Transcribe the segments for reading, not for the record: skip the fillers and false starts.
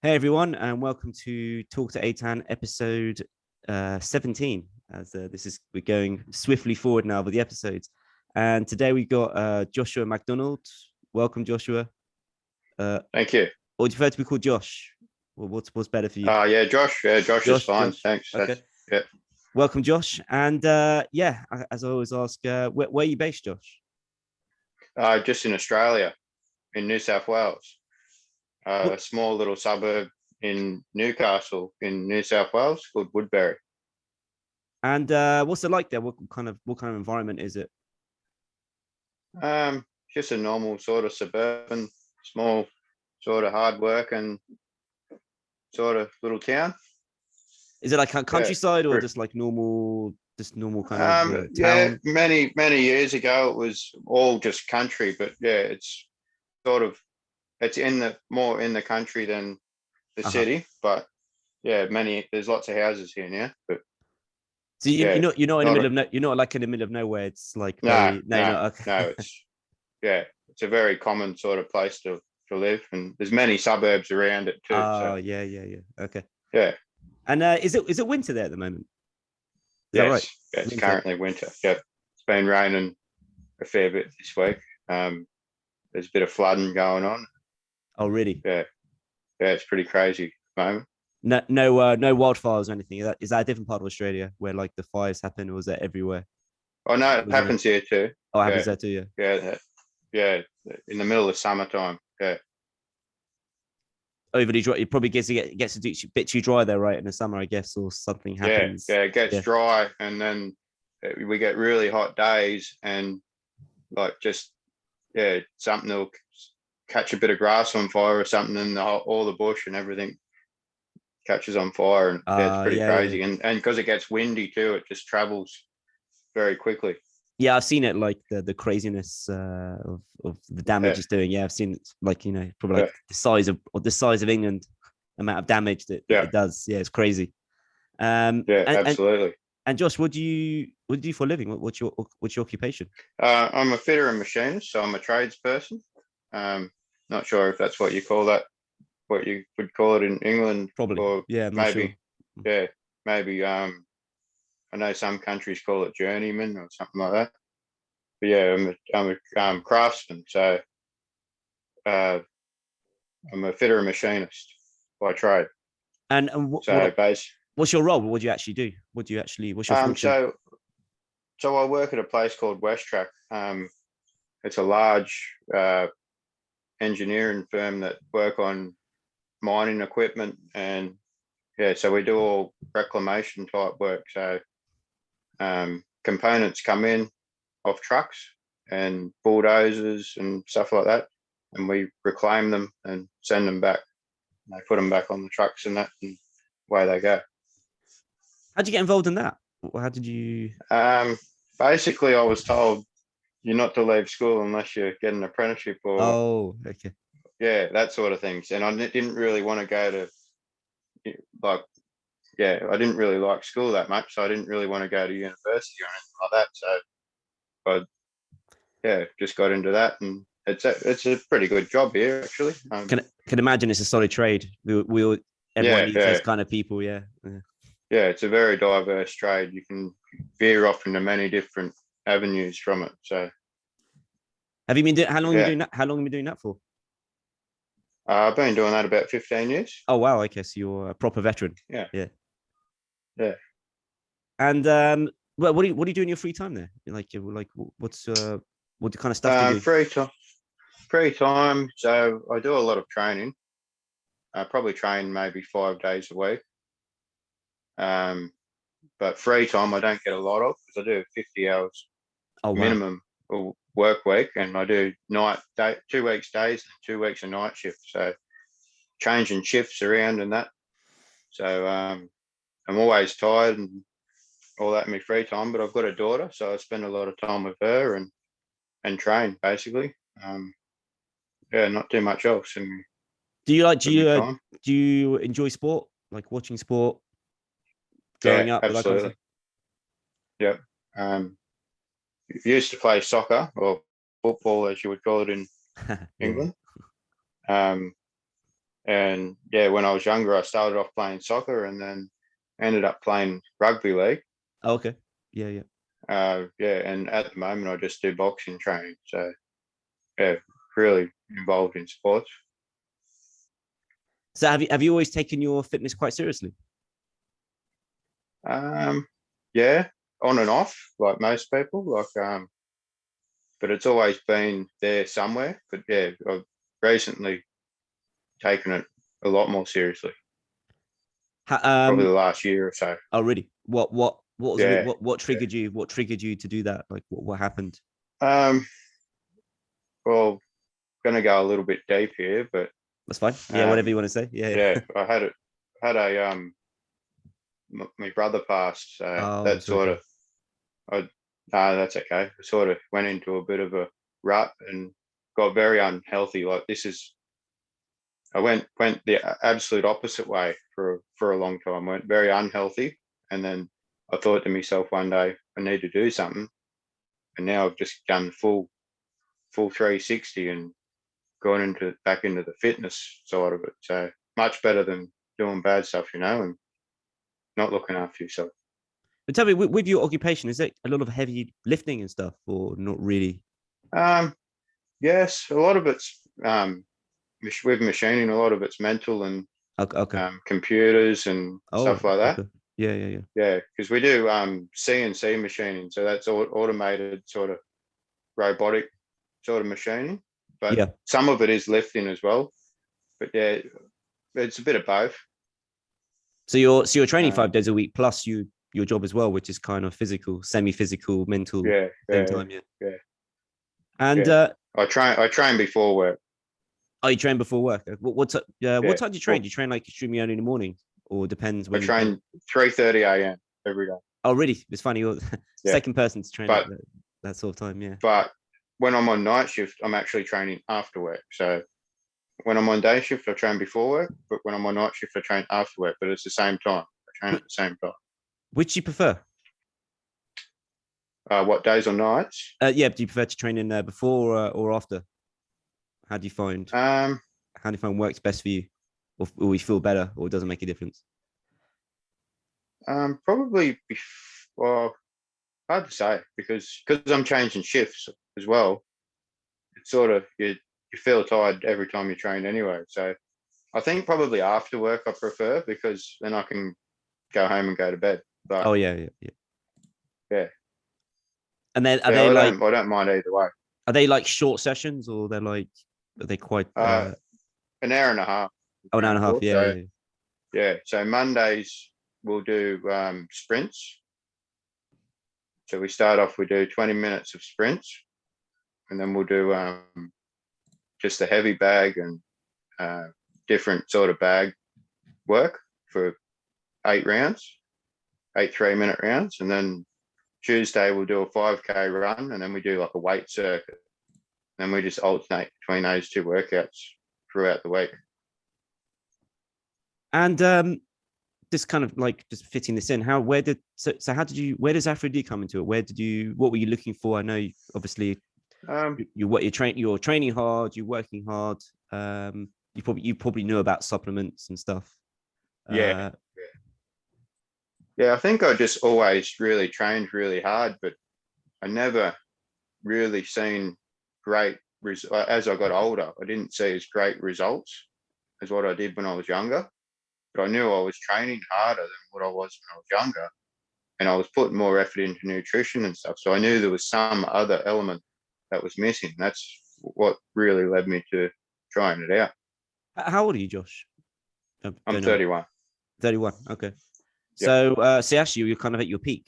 Hey everyone, and welcome to Talk to Aitan, episode 17. We're going swiftly forward now with the episodes, and today we got Joshua McDonald. Welcome, Joshua. Thank you. Or do you prefer to be called Josh? Well, what's better for you? Yeah, Josh. Yeah, Josh is fine. Josh. Thanks. Okay. Yeah. Welcome, Josh. And as I always ask, where are you based, Josh? Just in Australia, in New South Wales, a small little suburb in Newcastle, in New South Wales, called Woodbury. And what's it like there? What kind of environment is it? Just a normal sort of suburban, small, sort of hard work and sort of little town. Is it like a countryside or just like normal kind of yeah, town? many years ago it was all just country, but yeah, it's sort of more in the country than the city, but yeah, there's lots of houses here now. But so you're not in the middle of you're not like in the middle of nowhere. It's like no, okay. It's a very common sort of place to live, and there's many suburbs around it too. Oh, yeah. Okay. Yeah. And is it winter there at the moment? Yes. Right? Yeah, it's currently winter. Yeah. It's been raining a fair bit this week. There's a bit of flooding going on. Oh, really? Yeah. Yeah, it's pretty crazy at the moment. No wildfires or anything. Is that a different part of Australia where like the fires happen, or is that everywhere? Oh no, it happens here too. Oh, it happens there too, yeah. Yeah, in the middle of summertime. Yeah. Overly dry. It probably gets a bit too dry there, right? In the summer, I guess, or something happens. Yeah, it gets dry, and then we get really hot days, and like something will catch a bit of grass on fire or something, and all the bush and everything catches on fire, and it's pretty crazy. And because it gets windy too, it just travels very quickly. Yeah, I've seen it, like the craziness of the damage it's doing. Yeah, I've seen it, like, probably like the size of England, amount of damage that it does. Yeah, it's crazy. Absolutely. And Josh, what do you do for a living? What's your occupation? I'm a fitter and machinist, so I'm a tradesperson. Not sure if that's what you call that, what you would call it in England. Probably. Or I'm maybe. Not sure. Yeah, maybe. I know some countries call it journeyman or something like that. But yeah, I'm a craftsman, so I'm a fitter and machinist by trade. And what's your role? What do you actually do? What's your function? So I work at a place called Westrack. It's a large engineering firm that work on mining equipment, and so we do all reclamation type work. So components come in off trucks and bulldozers and stuff like that, and we reclaim them and send them back. They put them back on the trucks and that, and away they go. How'd you get involved in that? How did you? Basically, I was told you're not to leave school unless you get an apprenticeship or. Oh, okay. Yeah, that sort of things. And I didn't really want to go to, I didn't really like school that much, so I didn't really want to go to university or anything like that. So I, just got into that, and it's a pretty good job here, actually. Can imagine it's a solid trade. Everyone needs those kind of people. Yeah, it's a very diverse trade. You can veer off into many different avenues from it. So, have you been doing? How long have you been doing that? How long have you been doing that for? I've been doing that about 15 years. Oh wow! Okay, so you're a proper veteran. Yeah. And what do you do in your free time there? Like what's what kind of stuff do you do? Free time. So I do a lot of training. I probably train maybe 5 days a week. But free time I don't get a lot of, because I do 50 hours minimum work week, and I do 2 weeks days and 2 weeks a night shift. So changing shifts around and that. So I'm always tired and all that in my free time, but I've got a daughter, so I spend a lot of time with her and train basically. Not too much else. And do you enjoy sport, like watching sport growing up? Absolutely. Yep. Used to play soccer, or football as you would call it in England. And yeah, when I was younger, I started off playing soccer and then ended up playing rugby league. Oh, okay. Yeah. Yeah, and at the moment I just do boxing training. So yeah, really involved in sports. So have you always taken your fitness quite seriously? Yeah, on and off, like most people. But it's always been there somewhere. But yeah, I've recently taken it a lot more seriously. Probably the last year or so. Oh, really? What was the Yeah. what triggered you? What triggered you to do that? Like what happened? Um. Well, going to go a little bit deep here, but That's fine. Yeah, whatever you want to say. Yeah. yeah, I had a my brother passed, so Oh, that sorry. sort of I that's okay. I sort of went into a bit of a rut and got very unhealthy. Like this is I went the absolute opposite way for a long time. Went very unhealthy, and then I thought to myself one day I need to do something, and now I've just done full 360 and gone back into the fitness side of it. So much better than doing bad stuff, and not looking after yourself. But tell me, with your occupation, is it a lot of heavy lifting and stuff, or not really? Yes, a lot of it's with machining. A lot of it's mental and Okay. computers and stuff like that. Okay. Yeah. Yeah, because we do CNC machining, so that's automated sort of robotic sort of machining. But Yeah. some of it is lifting as well. But yeah, it's a bit of both. So you're training 5 days a week plus your job as well, which is kind of physical, semi-physical, mental. Yeah. Same time. Yeah. Yeah. And I train before work. Oh, you train before work. What time do you train? Well, Do you train like extremely early in the morning, or depends I when you train 3:30 a.m. every day. Oh, really? It's funny. You're the Yeah. second person to train But at that sort of time. Yeah. But when I'm on night shift, I'm actually training after work. So when I'm on day shift, I train before work. But when I'm on night shift, I train after work. But it's the same time. I train at the same time. Which do you prefer? What days or nights? Yeah. Do you prefer to train in before or after? How do you find? How do you find works best for you, or you feel better, or it doesn't make a difference? Probably. Well, hard to say because I'm changing shifts as well. It's sort of you feel tired every time you train anyway. So I think probably after work I prefer because then I can go home and go to bed. But Oh yeah. yeah. And then I don't mind either way. Are they like short sessions, or are they quite an hour and a half? Oh, an hour and a half. Yeah. Yeah. So Mondays we'll do sprints. So we start off, we do 20 minutes of sprints, and then we'll do just a heavy bag and different sort of bag work for 8 rounds, 8 3-minute rounds. And then Tuesday we'll do a 5K run, and then we do like a weight circuit. And we just alternate between those 2 workouts throughout the week. And just kind of like just fitting this in, where does Aphro-D come into it? What were you looking for? I know obviously you're training hard, you're working hard. You probably knew about supplements and stuff. Yeah. I think I just always really trained really hard, but I never really seen great as I got older. I didn't see as great results as what I did when I was younger. But I knew I was training harder than what I was when I was younger, and I was putting more effort into nutrition and stuff. So I knew there was some other element that was missing. That's what really led me to trying it out. How old are you, Josh? I'm 31. 31. Okay. So, actually, you're kind of at your peak.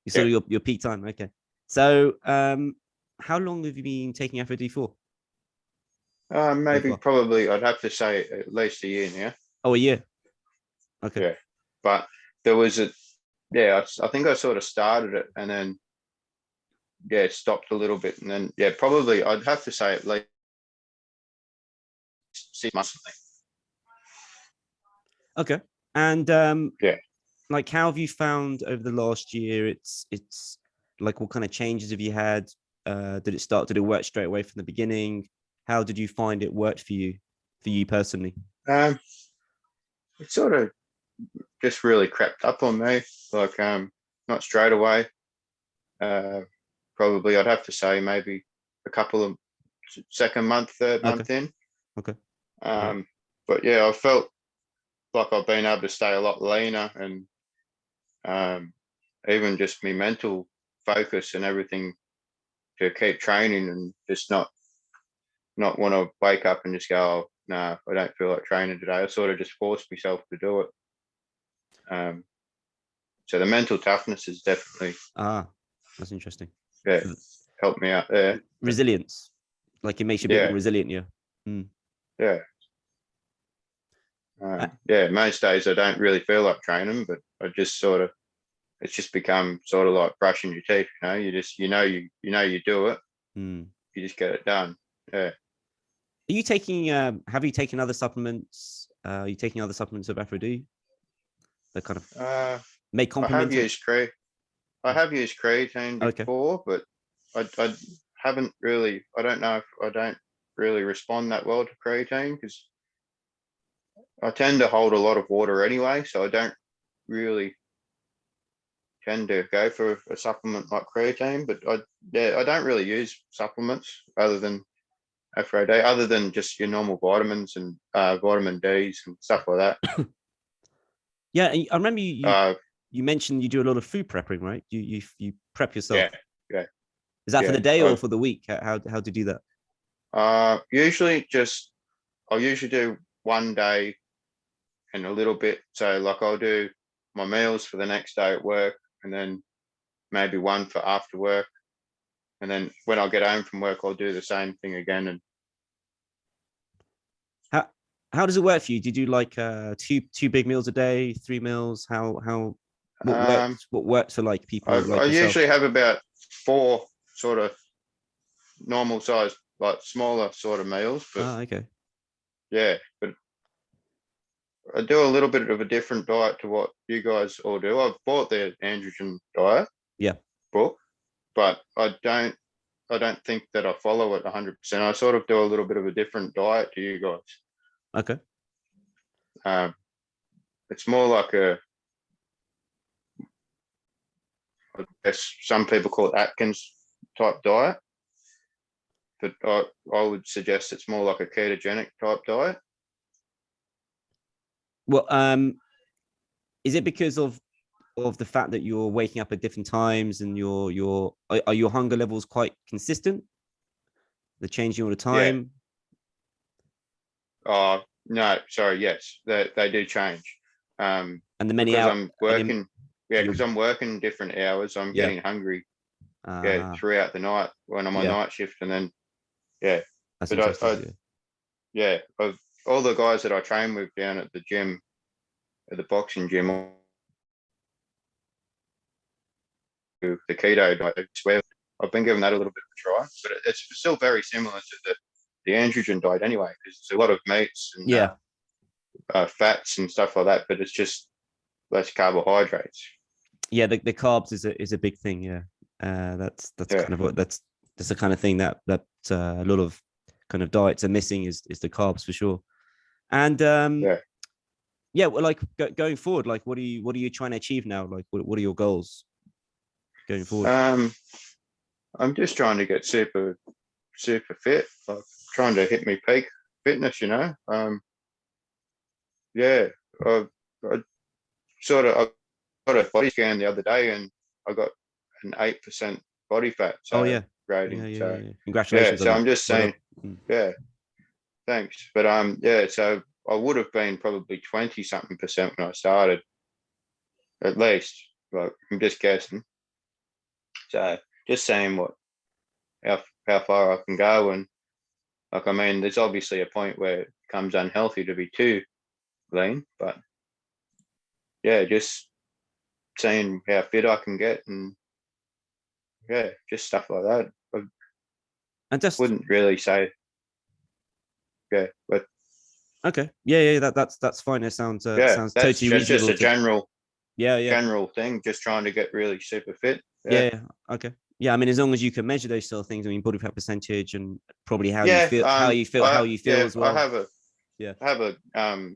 You sort of your peak time. Okay. So, how long have you been taking Aphro-D for? Probably, I'd have to say at least a year now. Oh, a year. Okay. Yeah, but there was I think I sort of started it and then stopped a little bit, and then probably I'd have to say at least 6 months. Okay. And like, how have you found over the last year? It's like, what kind of changes have you had? Did it work straight away from the beginning? How did you find it worked for you? for you personally? It sort of just really crept up on me, like not straight away. Probably I'd have to say maybe a couple of second month, third month in. Okay. But yeah, I felt like I've been able to stay a lot leaner, and even just my mental focus and everything to keep training, and just not want to wake up and just go, oh, no, I don't feel like training today. I sort of just forced myself to do it. So the mental toughness is definitely that's interesting. Yeah, helped me out there. Resilience, like it makes you a bit more resilient. Yeah. Most days I don't really feel like training, but I just it's just become sort of like brushing your teeth. You just you do it. You just get it done. Yeah. Are you taking? Have you taken other supplements? Are you taking other supplements of Aphro-D? That kind of may complement. I have used creatine before, but I haven't really. I don't know if I don't really respond that well to creatine, because I tend to hold a lot of water anyway, so I don't really tend to go for a supplement like creatine. But I don't really use supplements other than Aphro-D, other than just your normal vitamins and vitamin D's and stuff like that. Yeah, I remember you mentioned you do a lot of food prepping, right? You prep yourself. Yeah. Is that for the day or for the week? How do you do that? I'll usually do one day and a little bit. So like I'll do my meals for the next day at work, and then maybe one for after work. And then when I get home from work, I'll do the same thing again. And how does it work for you? Do you do like two big meals a day, 3 meals? What works for like people? I usually have about 4 sort of normal size, like smaller sort of meals. But okay. Yeah, but I do a little bit of a different diet to what you guys all do. I've bought the androgen diet book, but I don't think that I follow it 100%. I sort of do a little bit of a different diet to you guys. Okay. It's more like I guess some people call it Atkins type diet, but I would suggest it's more like a ketogenic type diet. Well, is it because of the fact that you're waking up at different times and are your hunger levels quite consistent? They're changing all the time? No, sorry, yes, they do change. And the many because hours I'm working, because I'm working different hours, I'm getting hungry throughout the night when I'm on night shift, and then that's interesting. Of all the guys that I train with down at the gym, at the boxing gym, the keto diet, I swear I've been giving that a little bit of a try, but it's still very similar to the androgen diet anyway, because it's a lot of meats and fats and stuff like that, but it's just less carbohydrates. Yeah, the carbs is a big thing. That's kind of that's the kind of thing that a lot of kind of diets are missing is the carbs for sure. And well, like going forward, like what are you trying to achieve now? Like what are your goals going forward? I'm just trying to get super fit, like trying to hit me peak fitness, I got a body scan the other day, and I got an 8% body fat rating. So congratulations. So I'm just saying, thanks. But so I would have been probably 20-something% when I started, at least. Like, I'm just guessing. So just saying how far I can go, and like, I mean, there's obviously a point where it becomes unhealthy to be too lean, but just seeing how fit I can get, and just stuff like that. I just wouldn't really say, but okay, that's fine. It sounds sounds that's totally reasonable. Just a general general thing, just trying to get really super fit. Okay. I mean, as long as you can measure those sort of things, I mean, body fat percentage and probably how you feel as well. I Yeah. I have a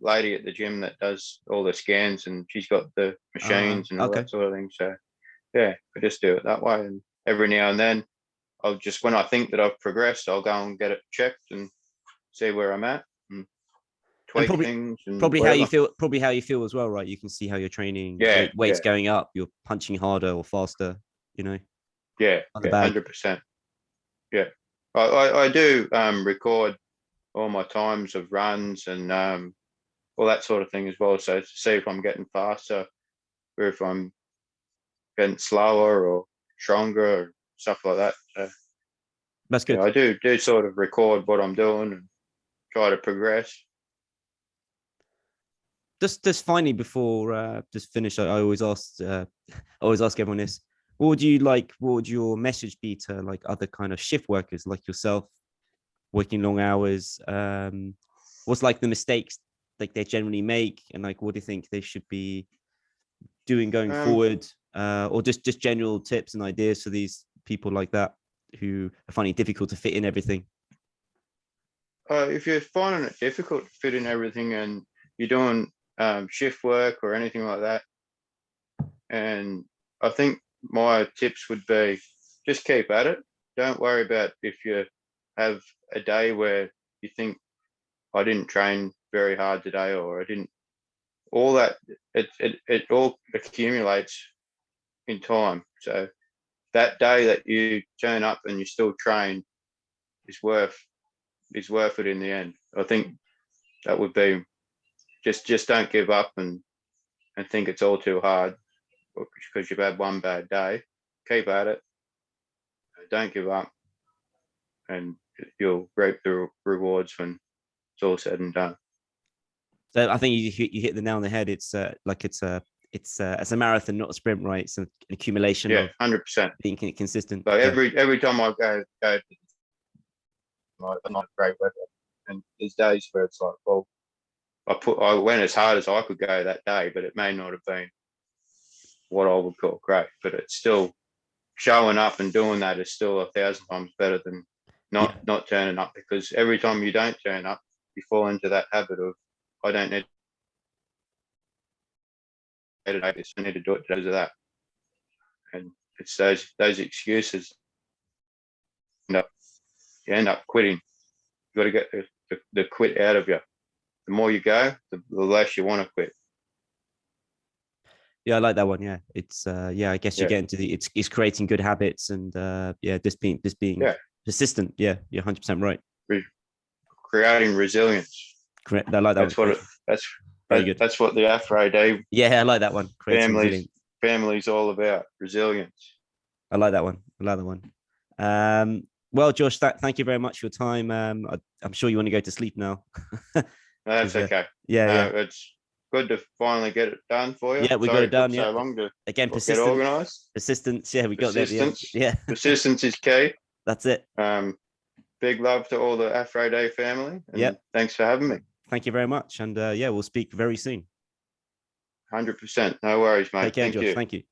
lady at the gym that does all the scans, and she's got the machines and all Okay. that sort of thing. So yeah, I just do it that way. And every now and then, I'll just, when I think that I've progressed, I'll go and get it checked and see where I'm at and tweak things and probably whatever. how you feel as well, right? You can see how you're training. Yeah, weight's going up. You're punching harder or faster. You know. Yeah, 100%. Yeah, I do record all my times of runs and all that sort of thing as well. So to see if I'm getting faster or if I'm getting slower or stronger or stuff like that. So, that's good. Yeah, I do sort of record what I'm doing and try to progress. Just finally before just finish, I always ask everyone this: what would your message be to like other kind of shift workers like yourself, working long hours? What's like the mistakes like they generally make, and like what do you think they should be doing going forward, or just general tips and ideas for these people like that who are finding it difficult to fit in everything? If you're finding it difficult to fit in everything and you're doing shift work or anything like that, and I think my tips would be just keep at it. Don't worry about if you have a day where you think I didn't train very hard today or I didn't. All that it all accumulates in time. So that day that you turn up and you still train is worth it in the end. I think that would be just don't give up and think it's all too hard because you've had one bad day. Keep at it. Don't give up, and you'll reap the rewards when it's all said and done. So I think you hit the nail on the head. It's it's a marathon, not a sprint, right? It's an accumulation of 100% being consistent. So every time I go not great weather, and there's days where it's like, well, I went as hard as I could go that day, but it may not have been what I would call great. But it's still showing up and doing that is still 1,000 times better than not turning up, because every time you don't turn up, you fall into that habit of I don't need to do this, I need to do it because of that, and it's those excuses. You end up quitting. You got to get the quit out of you. The more you go, the less you want to quit. Yeah, I like that one. Yeah, it's I guess you get into it's creating good habits and just being persistent. Yeah, you're 100% right. Creating resilience. Correct. I like that. That's very good. That's what the Aphro-D. Yeah, I like that one. Family's all about resilience. I like that one. Well, Josh, thank you very much for your time. I'm sure you want to go to sleep now. That's okay. It's good to finally get it done for you. Yeah, we got it done. So long to again get organised. Persistence. Yeah, we got there. Yeah, persistence is key. That's it. Big love to all the Aphro-D family. Yeah. Thanks for having me. Thank you very much. And we'll speak very soon. 100%. No worries, mate. Take care, Josh. Thank you.